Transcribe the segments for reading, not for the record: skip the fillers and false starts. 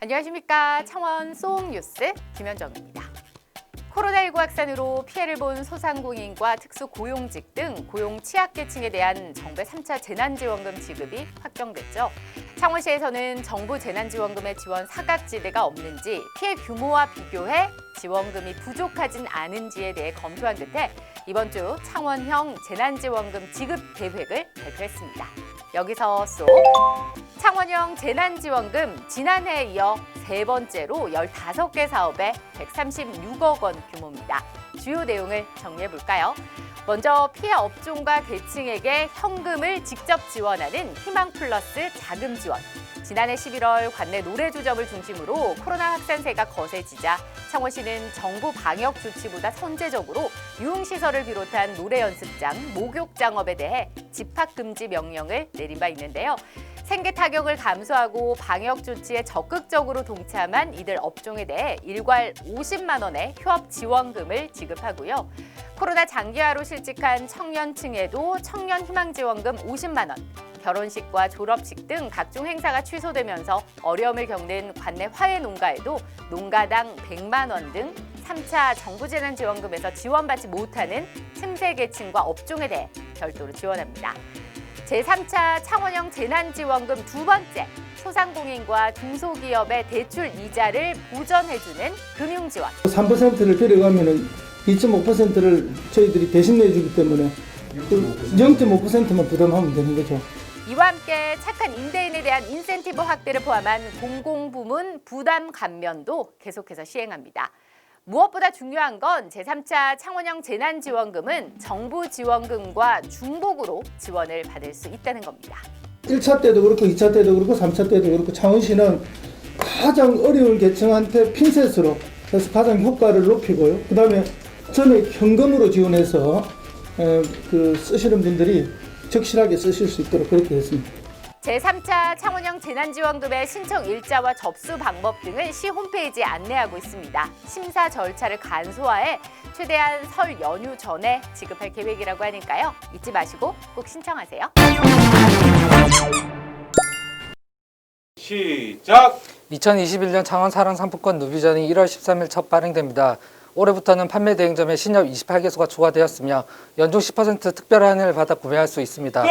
안녕하십니까. 창원 쏘옹뉴스 김현정입니다. 코로나19 확산으로 피해를 본 소상공인과 특수고용직 등 고용 취약계층에 대한 정부의 3차 재난지원금 지급이 확정됐죠. 창원시에서는 정부 재난지원금의 지원 사각지대가 없는지, 피해 규모와 비교해 지원금이 부족하진 않은지에 대해 검토한 끝에 이번 주 창원형 재난지원금 지급 계획을 발표했습니다. 여기서 쏙! 창원형 재난지원금 지난해에 이어 세 번째로 15개 사업에 136억 원 규모입니다. 주요 내용을 정리해 볼까요? 먼저 피해 업종과 계층에게 현금을 직접 지원하는 희망플러스 자금 지원. 지난해 11월 관내 노래주점을 중심으로 코로나 확산세가 거세지자 창원시는 정부 방역 조치보다 선제적으로 유흥시설을 비롯한 노래 연습장, 목욕장업에 대해 집합금지 명령을 내린 바 있는데요. 생계 타격을 감수하고 방역 조치에 적극적으로 동참한 이들 업종에 대해 일괄 50만 원의 휴업 지원금을 지급하고요. 코로나 장기화로 실직한 청년층에도 청년 희망지원금 50만 원, 결혼식과 졸업식 등 각종 행사가 취소되면서 어려움을 겪는 관내 화훼 농가에도 농가당 100만 원 등 3차 정부 재난지원금에서 지원받지 못하는 틈새 계층과 업종에 대해 별도로 지원합니다. 제3차 창원형 재난지원금 두 번째, 소상공인과 중소기업의 대출 이자를 보전해주는 금융지원. 3%를 데려가면 2.5%를 저희들이 대신 내주기 때문에 0.5%만 부담하면 되는 거죠. 이와 함께 착한 임대인에 대한 인센티브 확대를 포함한 공공부문 부담 감면도 계속해서 시행합니다. 무엇보다 중요한 건 제3차 창원형 재난지원금은 정부 지원금과 중복으로 지원을 받을 수 있다는 겁니다. 1차 때도 그렇고 2차 때도 그렇고 3차 때도 그렇고 창원시는 가장 어려운 계층한테 핀셋으로 해서 가장 효과를 높이고요. 그다음에 전액 현금으로 지원해서 쓰시는 분들이 적실하게 쓰실 수 있도록 그렇게 했습니다. 제3차 창원형 재난지원금의 신청 일자와 접수 방법 등을 시 홈페이지에 안내하고 있습니다. 심사 절차를 간소화해 최대한 설 연휴 전에 지급할 계획이라고 하니까요. 잊지 마시고 꼭 신청하세요. 시작! 2021년 창원 사랑상품권 누비전이 1월 13일 첫 발행됩니다. 올해부터는 판매 대행점에 신협 28개소가 추가되었으며 연중 10% 특별 할인을 받아 구매할 수 있습니다. 끝!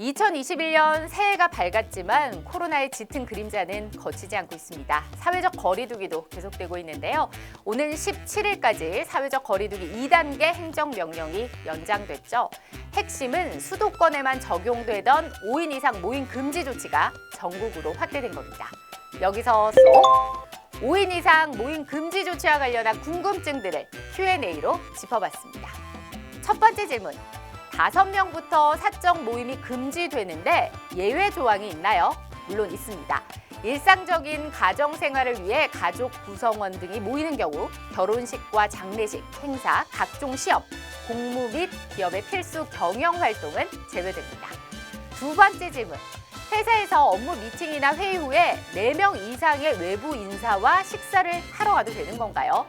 2021년 새해가 밝았지만 코로나의 짙은 그림자는 거치지 않고 있습니다. 사회적 거리두기도 계속되고 있는데요. 오는 17일까지 사회적 거리두기 2단계 행정명령이 연장됐죠. 핵심은 수도권에만 적용되던 5인 이상 모임 금지 조치가 전국으로 확대된 겁니다. 여기서 쏙! 5인 이상 모임 금지 조치와 관련한 궁금증들을 Q&A로 짚어봤습니다. 첫 번째 질문. 5명부터 사적 모임이 금지되는데 예외 조항이 있나요? 물론 있습니다. 일상적인 가정 생활을 위해 가족 구성원 등이 모이는 경우 결혼식과 장례식, 행사, 각종 시험, 공무 및 기업의 필수 경영 활동은 제외됩니다. 두 번째 질문. 회사에서 업무 미팅이나 회의 후에 4명 이상의 외부 인사와 식사를 하러 가도 되는 건가요?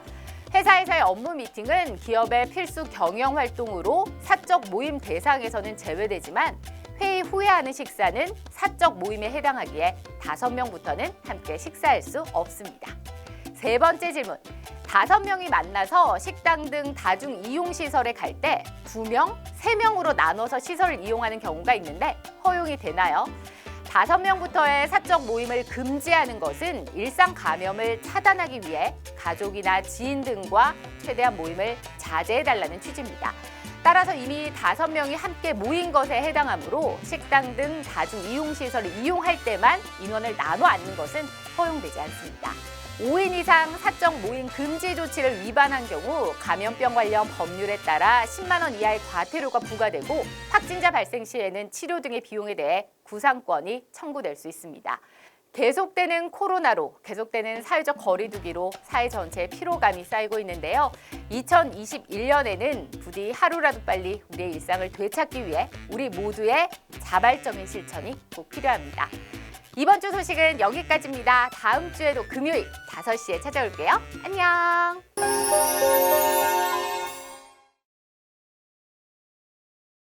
회사에서의 업무 미팅은 기업의 필수 경영 활동으로 사적 모임 대상에서는 제외되지만 회의 후에 하는 식사는 사적 모임에 해당하기에 5명부터는 함께 식사할 수 없습니다. 세 번째 질문. 5명이 만나서 식당 등 다중 이용시설에 갈 때 2명, 3명으로 나눠서 시설을 이용하는 경우가 있는데 허용이 되나요? 5명부터의 사적 모임을 금지하는 것은 일상 감염을 차단하기 위해 가족이나 지인 등과 최대한 모임을 자제해달라는 취지입니다. 따라서 이미 5명이 함께 모인 것에 해당하므로 식당 등 다중 이용시설을 이용할 때만 인원을 나눠 앉는 것은 허용되지 않습니다. 5인 이상 사적 모임 금지 조치를 위반한 경우 감염병 관련 법률에 따라 10만 원 이하의 과태료가 부과되고 확진자 발생 시에는 치료 등의 비용에 대해 구상권이 청구될 수 있습니다. 계속되는 코로나로 계속되는 사회적 거리두기로 사회 전체의 피로감이 쌓이고 있는데요. 2021년에는 부디 하루라도 빨리 우리의 일상을 되찾기 위해 우리 모두의 자발적인 실천이 꼭 필요합니다. 이번 주 소식은 여기까지입니다. 다음 주에도 금요일 5시에 찾아올게요. 안녕!